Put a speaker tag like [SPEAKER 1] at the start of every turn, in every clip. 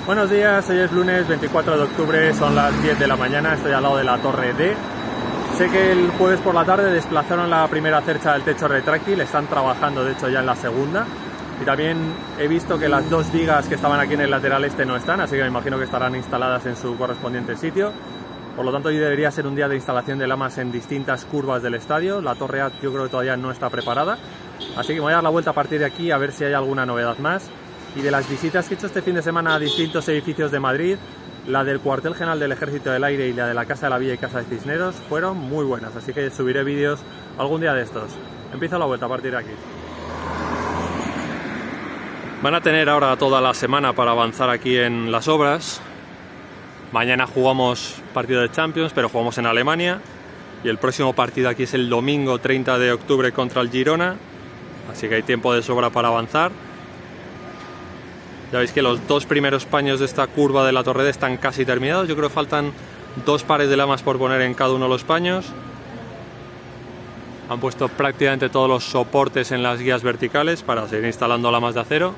[SPEAKER 1] Buenos días, hoy es lunes 24 de octubre, son las 10 de la mañana, estoy al lado de la Torre D. Sé que el jueves por la tarde desplazaron la primera cercha del techo retráctil, están trabajando de hecho ya en la segunda. Y también he visto que las dos vigas que estaban aquí en el lateral este no están, así que me imagino que estarán instaladas en su correspondiente sitio. Por lo tanto, hoy debería ser un día de instalación de lamas en distintas curvas del estadio. La Torre A yo creo que todavía no está preparada, así que me voy a dar la vuelta a partir de aquí a ver si hay alguna novedad más. Y de las visitas que he hecho este fin de semana a distintos edificios de Madrid, la del Cuartel General del Ejército del Aire y la de la Casa de la Villa y Casa de Cisneros fueron muy buenas, así que subiré vídeos algún día de estos. Empiezo la vuelta a partir de aquí. Van a tener ahora toda la semana para avanzar aquí en las obras. Mañana jugamos partido de Champions, pero jugamos en Alemania. Y el próximo partido aquí es el domingo 30 de octubre contra el Girona. Así que hay tiempo de sobra para avanzar. Ya veis que los dos primeros paños de esta curva de la Torre D están casi terminados. Yo creo que faltan dos pares de lamas por poner en cada uno de los paños. Han puesto prácticamente todos los soportes en las guías verticales para seguir instalando lamas de acero.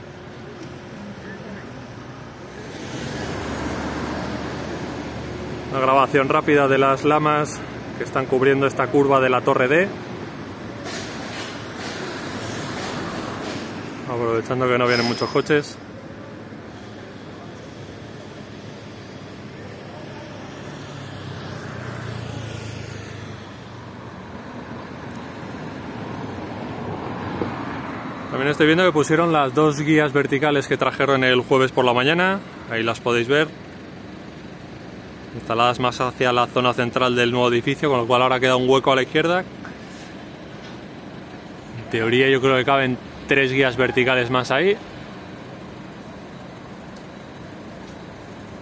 [SPEAKER 1] Una grabación rápida de las lamas que están cubriendo esta curva de la Torre D. Aprovechando que no vienen muchos coches. También estoy viendo que pusieron las dos guías verticales que trajeron el jueves por la mañana. Ahí las podéis ver. Instaladas más hacia la zona central del nuevo edificio, con lo cual ahora queda un hueco a la izquierda. En teoría yo creo que caben tres guías verticales más ahí.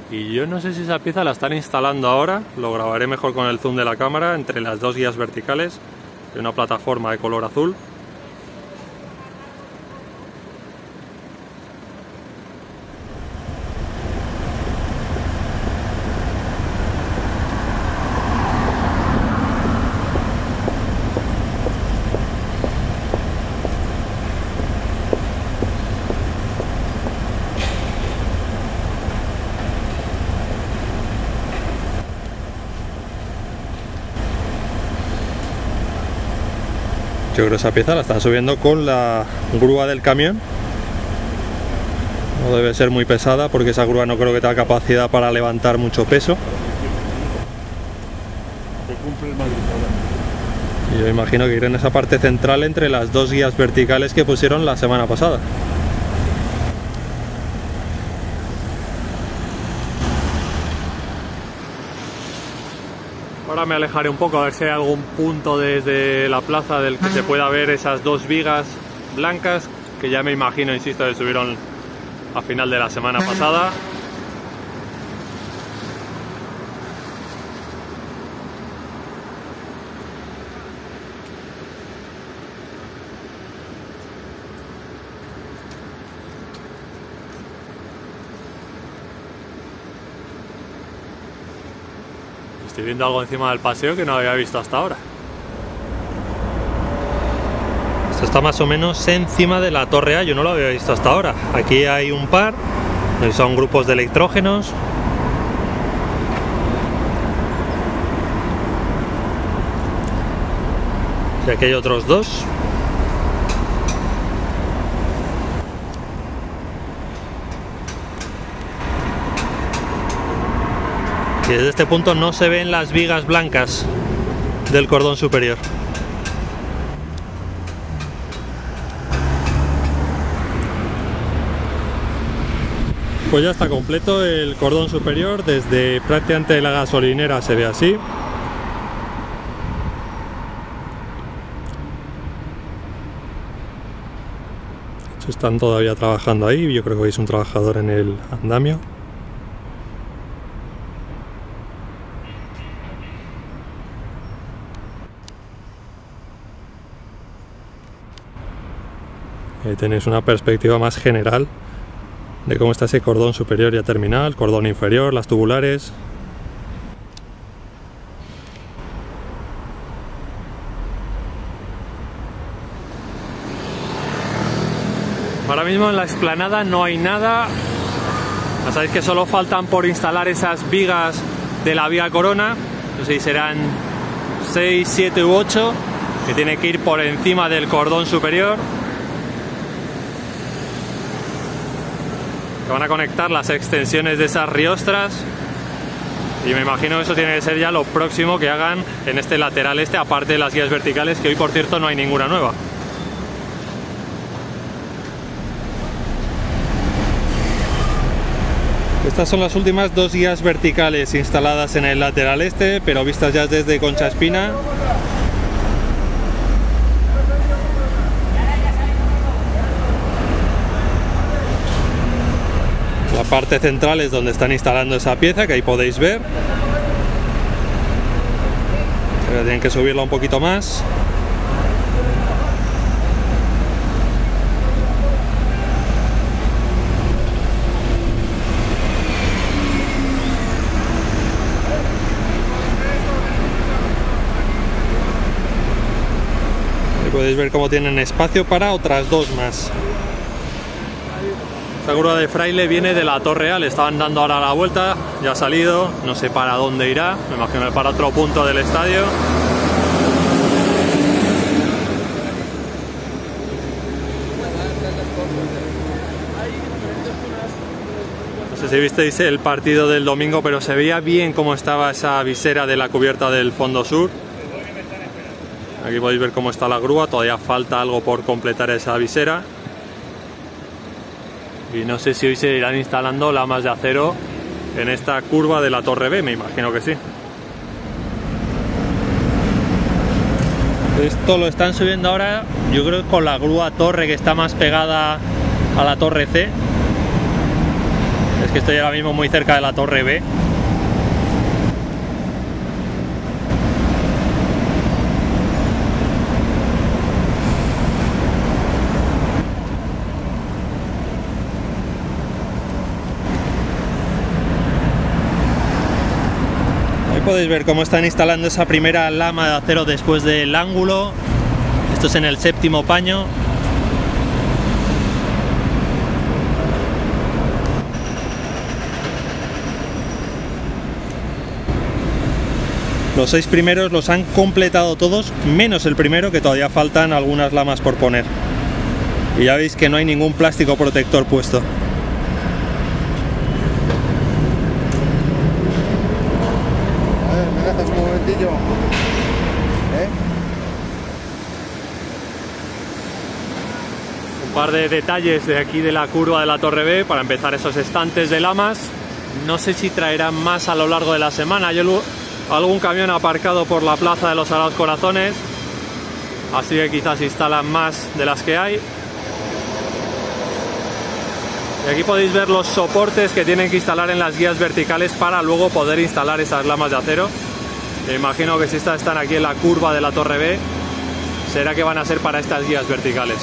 [SPEAKER 1] Y yo no sé si esa pieza la están instalando ahora. Lo grabaré mejor con el zoom de la cámara entre las dos guías verticales de una plataforma de color azul. Yo creo que esa pieza la están subiendo con la grúa del camión. No debe ser muy pesada porque esa grúa no creo que tenga capacidad para levantar mucho peso. Y yo imagino que iré en esa parte central entre las dos guías verticales que pusieron la semana pasada. Ahora me alejaré un poco a ver si hay algún punto desde la plaza del que se pueda ver esas dos vigas blancas que ya me imagino, insisto, que subieron a final de la semana pasada. Estoy viendo algo encima del paseo que no había visto hasta ahora. Esto está más o menos encima de la Torre A, yo no lo había visto hasta ahora. Aquí hay un par, son grupos de electrógenos. Y aquí hay otros dos. Y desde este punto no se ven las vigas blancas del cordón superior. Pues ya está completo el cordón superior, desde prácticamente la gasolinera se ve así. Están todavía trabajando ahí, yo creo que veis un trabajador en el andamio. Ahí tenéis una perspectiva más general de cómo está ese cordón superior ya terminado, el cordón inferior, las tubulares. Ahora mismo en la explanada no hay nada Ya sabéis que solo faltan por instalar esas vigas de la vía Corona, no sé si serán 6, 7 u 8, que tiene que ir por encima del cordón superior. Que van a conectar las extensiones de esas riostras. Y me imagino que eso tiene que ser ya lo próximo que hagan en este lateral este, aparte de las guías verticales, que hoy por cierto no hay ninguna nueva. Estas son las últimas 2 guías verticales instaladas en el lateral este, pero vistas ya desde Concha Espina. La parte central es donde están instalando esa pieza, que ahí podéis ver. Pero tienen que subirla un poquito más. Ahí podéis ver cómo tienen espacio para otras 2 más. Esta grúa de Fraile viene de la Torre A, le estaban dando ahora la vuelta, ya ha salido, no sé para dónde irá, me imagino que para otro punto del estadio. No sé si visteis el partido del domingo, pero se veía bien cómo estaba esa visera de la cubierta del fondo sur. Aquí podéis ver cómo está la grúa, todavía falta algo por completar esa visera. Y no sé si hoy se irán instalando lamas de acero en esta curva de la Torre B, me imagino que sí. Esto lo están subiendo ahora, yo creo que con la grúa torre que está más pegada a la Torre C. Es que estoy ahora mismo muy cerca de la Torre B. Podéis ver cómo están instalando esa primera lama de acero después del ángulo. Esto es en el 7º paño. Los 6 primeros los han completado todos, menos el primero, que todavía faltan algunas lamas por poner. Y ya veis que no hay ningún plástico protector puesto. Un par de detalles de aquí de la curva de la Torre B. Para empezar, esos estantes de lamas, no sé si traerán más a lo largo de la semana. Hay algún camión aparcado por la plaza de los Sagrados Corazones, así que quizás instalan más de las que hay. Y aquí podéis ver los soportes que tienen que instalar en las guías verticales para luego poder instalar esas lamas de acero. Me imagino que si estas están aquí en la curva de la Torre B, será que van a ser para estas guías verticales.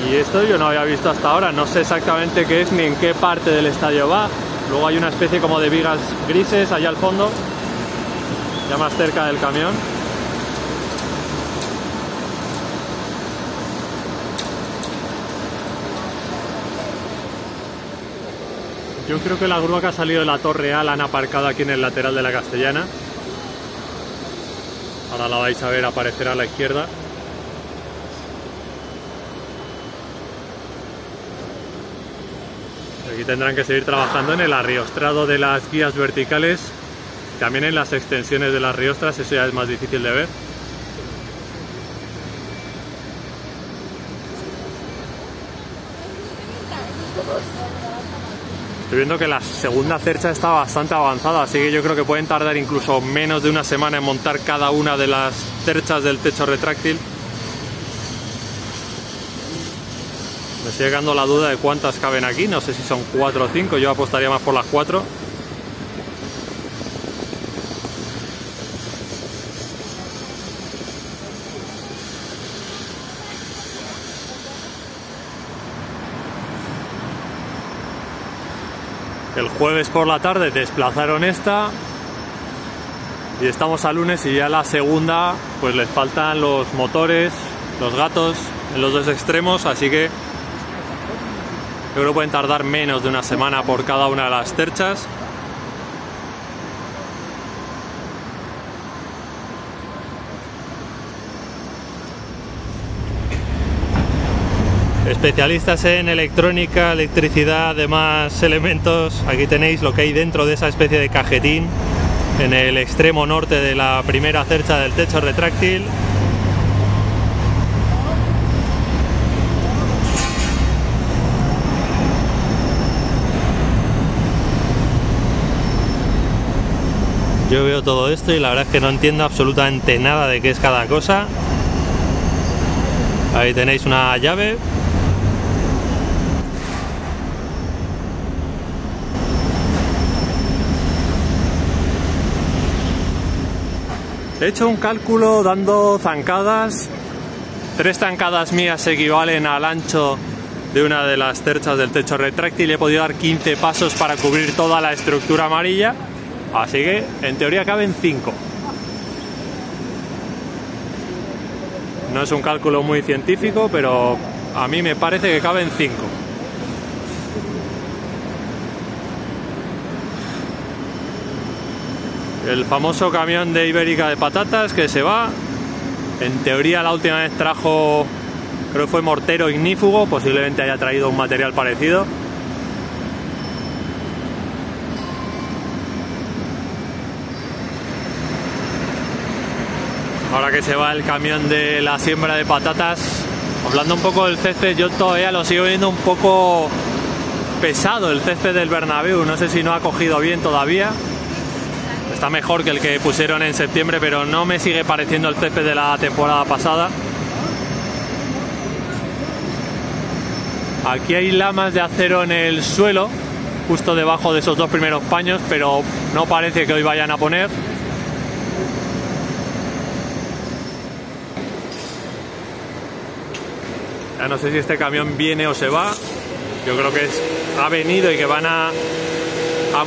[SPEAKER 1] Y esto yo no había visto hasta ahora, no sé exactamente qué es ni en qué parte del estadio va. Luego hay una especie como de vigas grises allá al fondo, ya más cerca del camión. Yo creo que la grúa que ha salido de la Torre A la han aparcado aquí en el lateral de la Castellana. Ahora la vais a ver aparecer a la izquierda. Aquí tendrán que seguir trabajando en el arriostrado de las guías verticales, también en las extensiones de las riostras, eso ya es más difícil de ver. Estoy viendo que la segunda cercha está bastante avanzada, así que yo creo que pueden tardar incluso menos de una semana en montar cada una de las cerchas del techo retráctil. Me sigue quedando la duda de cuántas caben aquí, no sé si son 4 o 5, yo apostaría más por las 4. El jueves por la tarde desplazaron esta y estamos a lunes y ya la segunda pues les faltan los motores los gatos en los dos extremos, así que yo creo que pueden tardar menos de una semana por cada una de las cerchas. Especialistas en electrónica, electricidad, demás elementos. Aquí tenéis lo que hay dentro de esa especie de cajetín en el extremo norte de la primera cercha del techo retráctil. Yo veo todo esto y la verdad es que no entiendo absolutamente nada de qué es cada cosa. Ahí tenéis una llave. He hecho un cálculo dando zancadas. 3 zancadas mías equivalen al ancho de una de las cerchas del techo retráctil. He podido dar 15 pasos para cubrir toda la estructura amarilla. Así que en teoría caben 5. No es un cálculo muy científico, pero a mí me parece que caben 5. El famoso camión de Ibérica de patatas que se va. En teoría la última vez trajo, creo que fue mortero ignífugo, posiblemente haya traído un material parecido. Ahora que se va el camión de la siembra de patatas, hablando un poco del césped, yo todavía lo sigo viendo un poco pesado el césped del Bernabéu. No sé si no ha cogido bien todavía. Está mejor que el que pusieron en septiembre, pero no me sigue pareciendo el césped de la temporada pasada. Aquí hay lamas de acero en el suelo, justo debajo de esos 2 primeros paños, pero no parece que hoy vayan a poner. Ya no sé si este camión viene o se va. Yo creo que ha venido y que van a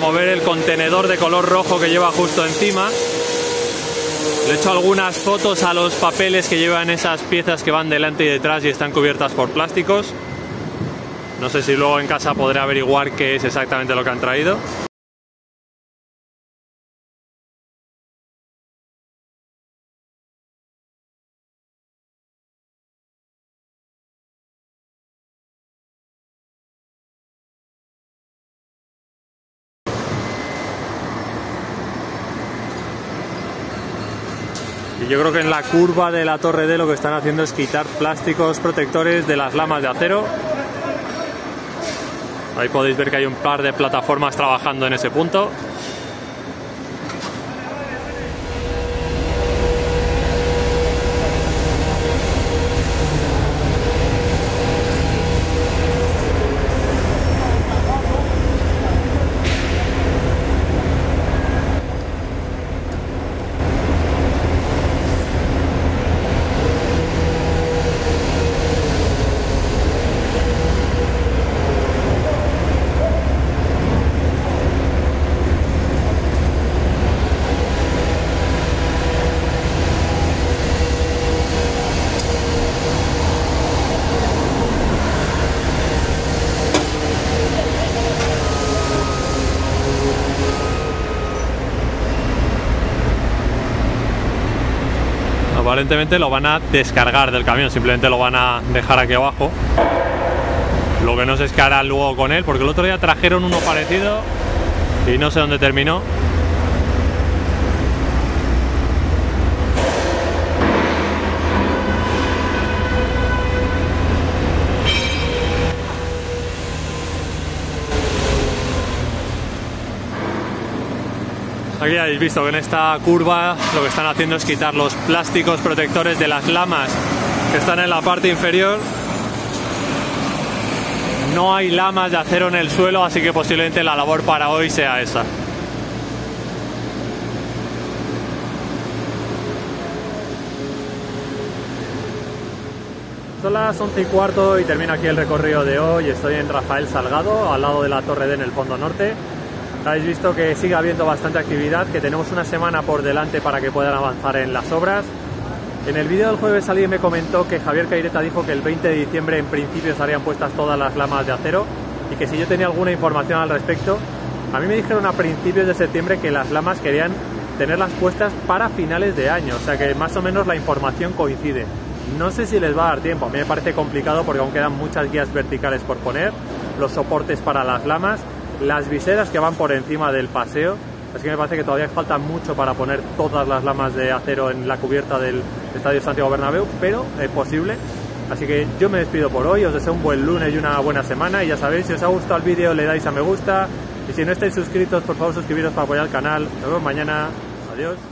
[SPEAKER 1] mover el contenedor de color rojo que lleva justo encima. Le he hecho algunas fotos a los papeles que llevan esas piezas que van delante y detrás y están cubiertas por plásticos. No sé si luego en casa podré averiguar qué es exactamente lo que han traído. Y yo creo que en la curva de la Torre D lo que están haciendo es quitar plásticos protectores de las lamas de acero. Ahí podéis ver que hay un par de plataformas trabajando en ese punto. Aparentemente lo van a descargar del camión, simplemente lo van a dejar aquí abajo. Lo que no sé es qué harán luego con él, porque el otro día trajeron uno parecido y no sé dónde terminó. Aquí habéis visto que en esta curva lo que están haciendo es quitar los plásticos protectores de las lamas que están en la parte inferior. No hay lamas de acero en el suelo, así que posiblemente la labor para hoy sea esa. Son las 11:15 y termino aquí el recorrido de hoy. Estoy en Rafael Salgado, al lado de la Torre D en el fondo norte. Habéis visto que sigue habiendo bastante actividad, que tenemos una semana por delante para que puedan avanzar en las obras. En el vídeo del jueves alguien me comentó que Javier Caireta dijo que el 20 de diciembre en principio estarían puestas todas las lamas de acero y que si yo tenía alguna información al respecto. A mí me dijeron a principios de septiembre que las lamas querían tenerlas puestas para finales de año, o sea que más o menos la información coincide. No sé si les va a dar tiempo, a mí me parece complicado porque aún quedan muchas guías verticales por poner, los soportes para las lamas, las viseras que van por encima del paseo. Así que me parece que todavía falta mucho para poner todas las lamas de acero en la cubierta del Estadio Santiago Bernabéu, pero es posible. Así que yo me despido por hoy, os deseo un buen lunes y una buena semana. Y ya sabéis, si os ha gustado el vídeo le dais a me gusta. Y si no estáis suscritos, por favor suscribiros para apoyar el canal. Nos vemos mañana. Adiós.